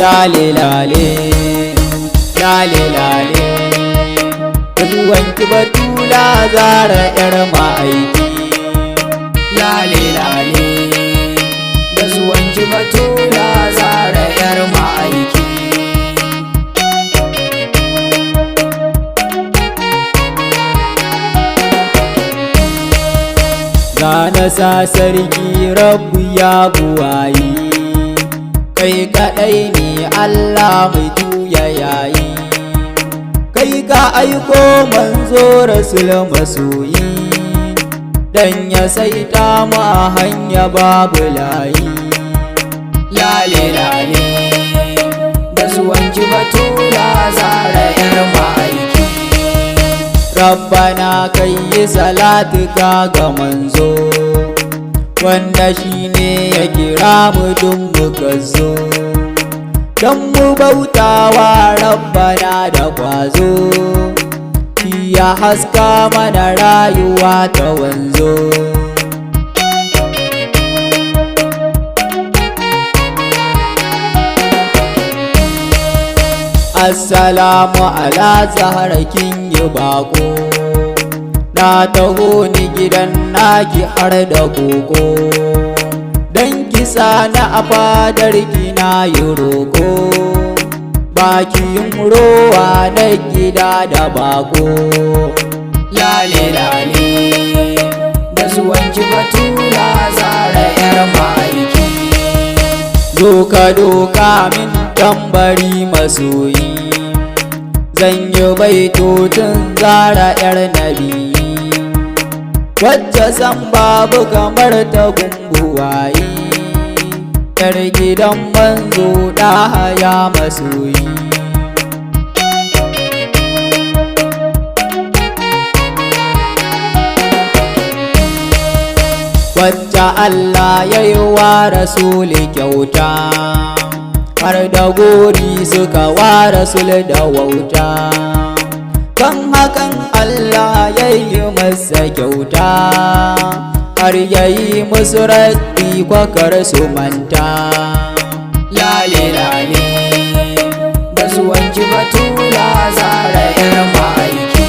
lale lale lale lale da zuwanki Batula Zahra yar ma'aiki lale lale da zuwanki Batula Zahra yar ma'aiki. Zana sa sarki Rabbu ya buwayi, kai kaɗai ne Allah mai juya yayi, kai ka aiko manzo Rasul masoyi, dan ya saita mu a hanya babu layi. Lale lale da zuwanki Batula Zahra yar ma'aiki. Rabbana kai yi salatu ga manzo, wanda shine ya kira mu dun muka zo, don mu bautawa Rabbana da kwazo, shi ya haska mana rayuwa ta wanzo. Assalamu ala Zahra kin yi bako, na taho ni gidan naki har da koko, dan kisa na a fadar ki na yi roko, baki yin rowa na gida da bako. Lale lale da zuwanki Batula Zahra yar ma'aiki. Zo ka doka min tambari masoyi, zan yi baitocin Zahra yar nabi, wacce san babu kamar ta gumbuwayi, yar gidan manzo Ɗaha ya masoyi. Wacce Allah ya yi wa Rasuli kyauta, har da gori suka wa Rasul da wauta, kan hakan Allah ya yi masa kyauta, har ya yi musu raddi kwakar su manta. Lale lale da zuwanki Batula Zahra yar ma'aiki.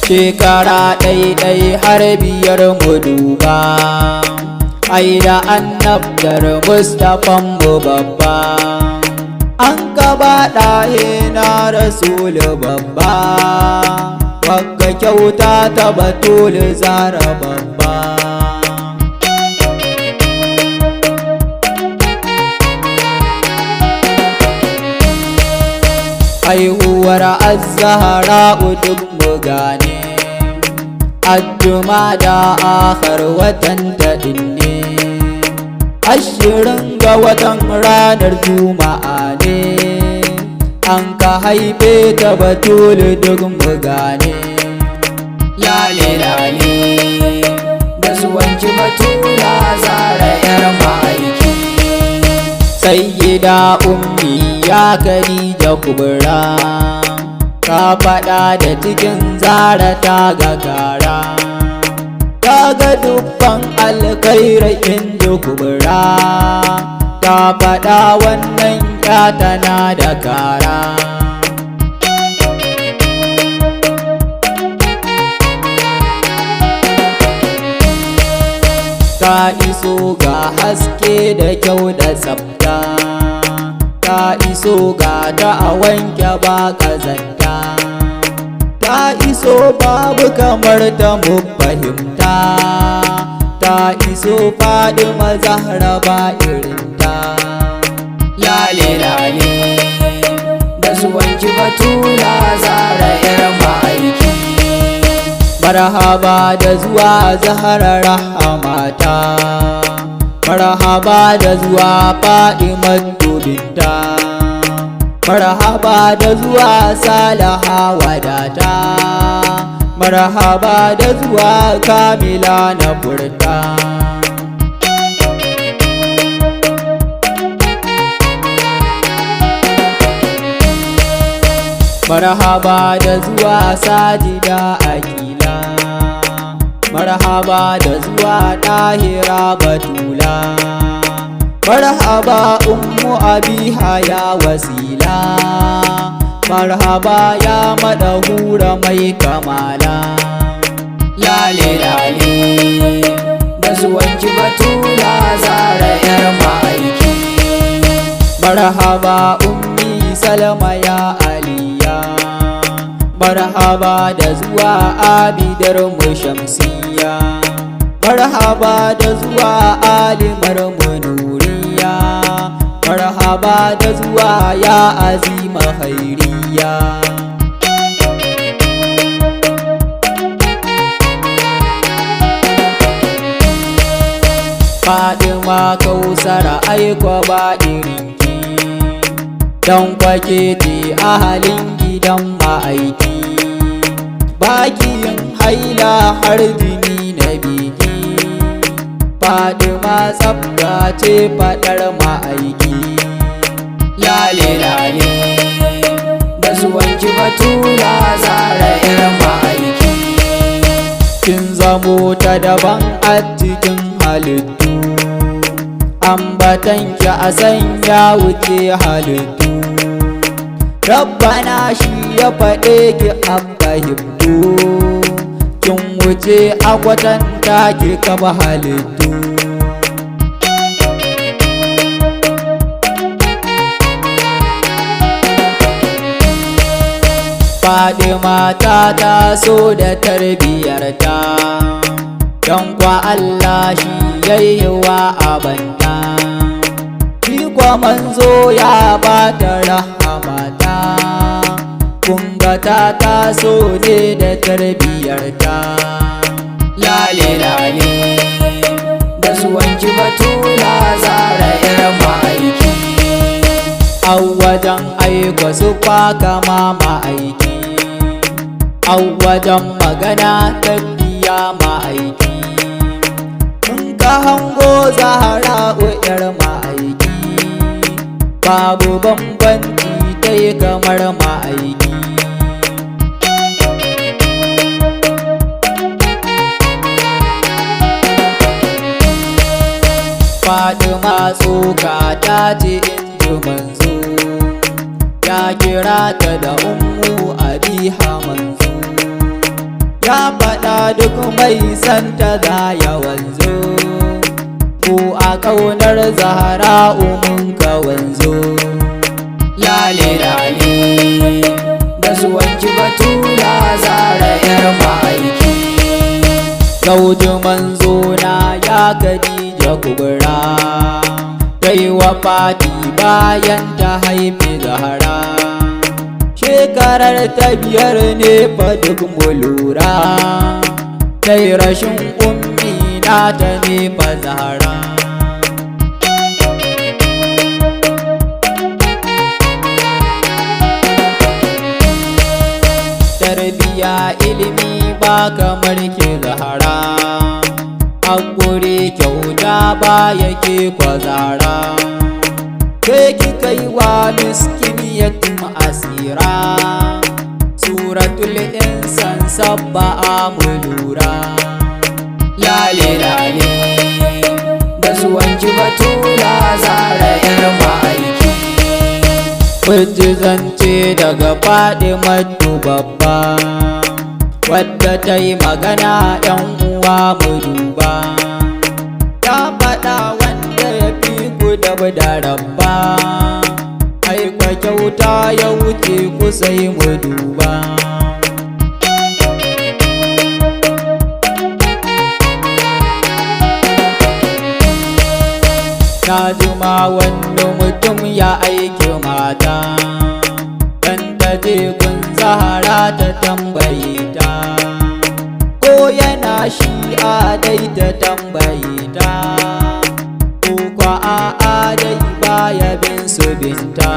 Shekara ɗai har biyar mu duba, ai da annabtar Mustapha mu babba, an gaba ɗahe na Rasul babba, wagga kyauta ta Batula Zahra babba. Haihuwar Az-Zahra'u duk mu gane, Adduma da akhar watan ta dinne, 20 ga watan ranar Juma'a ne, an ka haife ta Batula duk mu gane. Lale lale da zuwanki Batula Zahra yar ma'aiki. Sayyida ummi ya Khadija Kubra, ka faɗa da cikin Zahra ta gagara, ta ga dubban alkhairai inda Kubra, ta faɗa wannan ya tana da kara. Ta iso ga haske da kyau da tsafta, ta iso ga ta a wanke ba ƙazanta, ta iso babu kamar ta mu fahimta, ta iso Fatima Zahra ba irinta. Lale lale da zuwanki Batula Zahra yar ma'aiki. Marhaba da zuwa Zahra rahamata, marhaba da zuwa Fatimatu binta, marhaba da zuwa Salaha wadata, marhaba da zuwa Kamila na furta. Marhaba da zuwa Sajida Akila, marhaba da zuwa Ɗahira Batula, marhaba ummu abiha ya wasila, marhaba ya madahura mai kamala. lale lale da zuwanki batula zara yar ma'aiki. Marhaba ummi salma ya aliya, marhaba da zuwa abidar mu shamsiya, marhaba da zuwa alimar mu nuriya, marhaba da zuwa ya azima khairiya. Fadima Kausara aikwa ba irinki, don kwake ce ahalin gidan ma'aiki, bakiyin haila har jini na biki. Fadima tsafta ce fadar ma'aiki. lale lale da zuwanki batula zara yar ma'aiki. Kin zamo ta daban a cikin halittu, ambatanki a sanya wuce halittu. Rabbana shi ya faɗe ki an fahimtu, kin wuce a kwatanta ki kaba halittu. Fadima ta taso da tarbiyarta, don kwa Allah shi yayyawa abanta. Shi kwa manzo ya bata rahamata, kunga ta taso ne da tarbiyarta. lale lale da zuwanki batula zara yar ma'aiki. Wajen aiko su kama ma'aiki, wajen magana tafiya ma'aiki. Mun ka hango Zahra'u yar ma'aiki, babu bambanci ta yi kamar ma'aiki. Fadima tsoka ta ce in manzo, ya kira ta da ummu abiha manzo, ya faɗa duk mai santa za ya wanzo, ko a ƙaunar Zahra'u mun ka wanzo. lale lale da zuwanki batula zara yar ma'aiki. Gauji manzo na ya Khadija kubra, kai wafati bayan ta haifi Zahra. Shekarar ta 5 ne fa duk mu lura, kai rashin ummi na ta ne fa Zahra. Tarbiya ilimi ba kamar ke Zahra, hakuri kyauta ba yake kwa Zahra. Ke ki kai wa miskiniyatun asira, suratul insan sabba'a mu lura. lale lale da zuwanki batula zara yar ma'aiki. Kuji zance daga Fadimatu babba, wadda ta yi magana ɗan uwa mu duba. Ta faɗa wanda ya fi ku da rabba, aika kyauta ya wuce ku sai mu duba. Na juma wani mutum ya aiki mata, dan ta je gun Zahra ta tambaye ta, ko yana shi'a dai ta tambaye ta, ko kwa a'a dai baya bin su binta.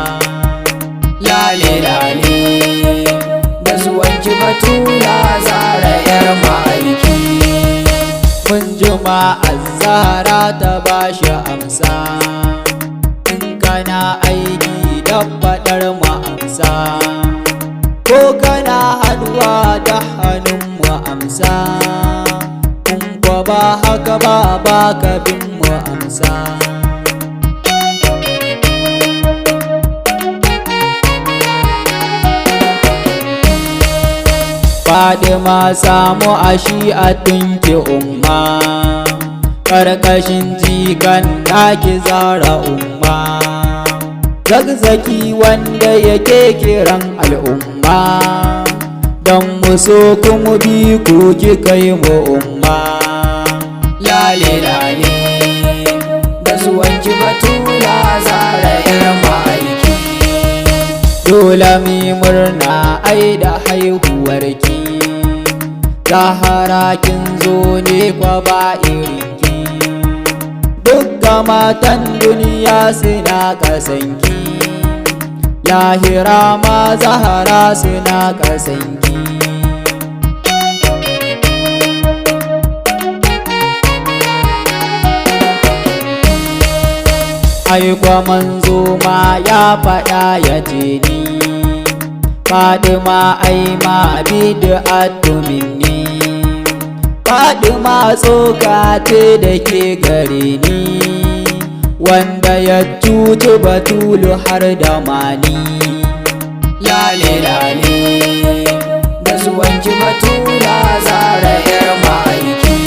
lale lale da zuwanki batula zara yar ma'aiki. Mun juma Zahra ta bashi amsa, in kana aiki da faɗar mu amsa, ko kana hannuwa da hannun mu amsa, in kwa ba haka ba ka bin mu amsa. Fadima samu ashi a tunki umma, ƙarƙashin jikan ɗaki Zahra umma. Zakzaki wanda yake kiran al'umma, don mu so kuma bi ku ki kai mu umma. Lale lale da zuwanki Batula Zahra yar ma'aiki. Dole mi murna ai da haihuwarki, Zahra kin zo ne kwa ba irinki. Dukka matan duniya suna kasanki, lahira ma Zahra suna kasanki. Aikwa manzo ma ya faɗa ya ce ni, Fadima ai ma bid'atu minni. Fadima tsoka ce da ke gare ni, wanda ya cuci Batulu har da mani. Lale lale da zuwanki Batula Zahra yar ma'aiki.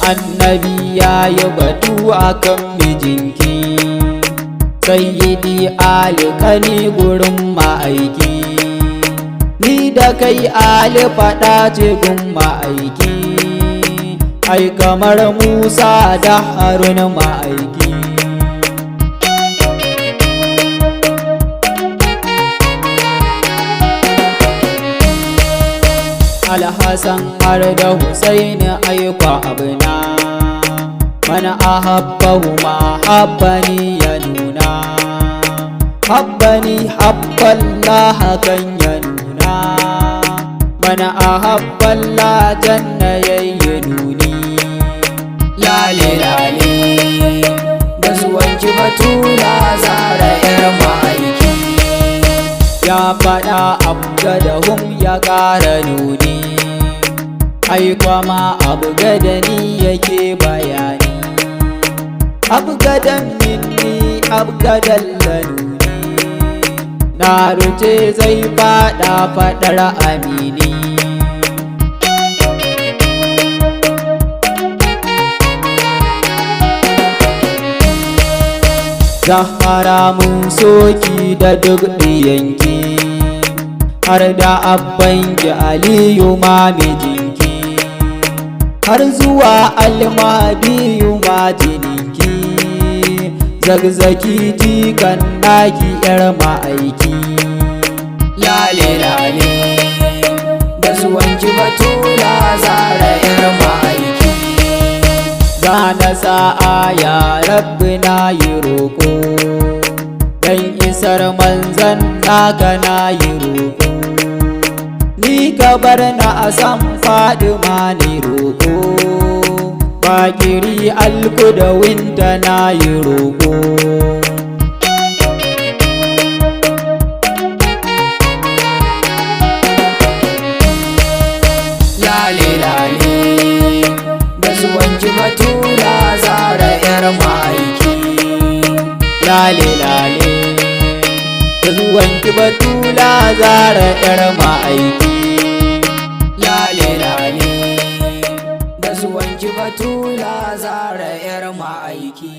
Annabi ya yi batu akan mijinki, Sayyidi Ali kani gurin ma'aiki. Ni da kai Ali faɗa ce gun ma'aiki, ai kamar Musa da Harun ma'aiki. Alhassan har da Husaini aikwa abuna, mana ahabbahuma habbani ya nuna, habbani habballah kan ya nuna, mana ahabballah janna yayi nuni. Lale lale da zuwanki Batula Zahra yar ma'aiki. Ya faɗa abgadahum ya ƙara nuni, aikwa ma abgadani yake bayani. Abgadan minni abgadan lanuni, na ruce zai faɗa faɗar amini. Zahra mun soki da duk ɗiyanki, har da abbanki Aliyu ma mijinki, har zuwa Almahdiyu ma jininki. Zakzaki jikan naki yar ma'aiki. Lale lale da zuwanki Batula Zahra yar ma'aiki. Zana sa'a ya rabbi na yi roƙo, dan isar manzan naka na yi roƙo. Ni ka bar na a san Fadima ni roƙo, Bakiri alkudawinta na yi roƙo. Lale lale da zuwanki Batula Zahra yar ma'aiki. Lale lale da zuwanki Batula Zahra yar ma'aiki. Lale lale da zuwanki Batula Zahra yar ma'aiki.